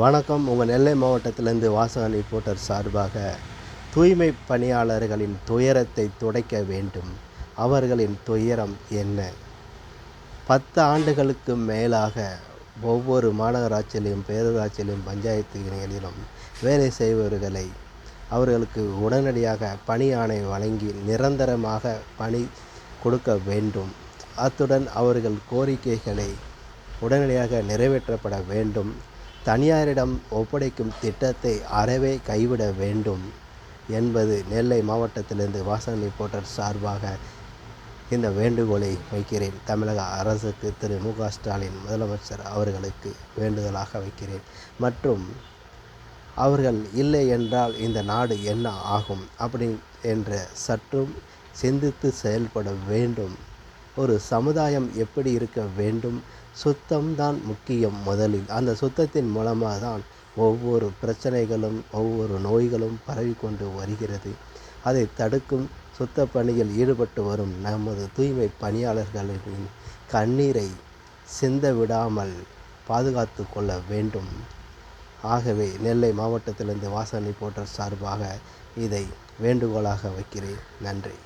வணக்கம். உங்கள் நெல்லை மாவட்டத்திலேருந்து வாசகன் ரிப்போர்ட்டர் சார்பாக தூய்மை பணியாளர்களின் துயரத்தை துடைக்க வேண்டும். அவர்களின் துயரம் என்ன? 10 ஆண்டுகளுக்கு மேலாக ஒவ்வொரு மாநகராட்சியிலும், பேரூராட்சியிலும், பஞ்சாயத்துகளிலும் வேலை செய்பவர்களை அவர்களுக்கு உடனடியாக பணி ஆணை வழங்கி நிரந்தரமாக பணி கொடுக்க வேண்டும். அத்துடன் அவர்கள் கோரிக்கைகளை உடனடியாக நிறைவேற்றப்பட வேண்டும். தனியாரிடம் ஒப்படைக்கும் திட்டத்தை அறவே கைவிட வேண்டும் என்பது நெல்லை மாவட்டத்திலிருந்து வாசகன் ரிப்போர்ட்டர் சார்பாக இந்த வேண்டுகோளை வைக்கிறேன். தமிழக அரசுக்கு, திரு மு.க. ஸ்டாலின் முதலமைச்சர் அவர்களுக்கு வேண்டுதலாக வைக்கிறேன். மற்றும் அவர்கள் இல்லை என்றால் இந்த நாடு என்ன ஆகும் அப்படி என்ற சற்றும் சிந்தித்து செயல்பட வேண்டும். ஒரு சமுதாயம் எப்படி இருக்க வேண்டும்? சுத்தம்தான் முக்கியம். முதலில் அந்த சுத்தத்தின் மூலமாக தான் ஒவ்வொரு பிரச்சனைகளும், ஒவ்வொரு நோய்களும் பரவிக்கொண்டு வருகிறது. அதை தடுக்கும் சுத்த பணியில் ஈடுபட்டு வரும் நமது தூய்மை பணியாளர்களின் கண்ணீரை சிந்த விடாமல் பாதுகாத்து கொள்ள வேண்டும். ஆகவே நெல்லை மாவட்டத்திலிருந்து வாசகன் ரிப்போர்ட்டர் சார்பாக இதை வேண்டுகோளாக வைக்கிறேன். நன்றி.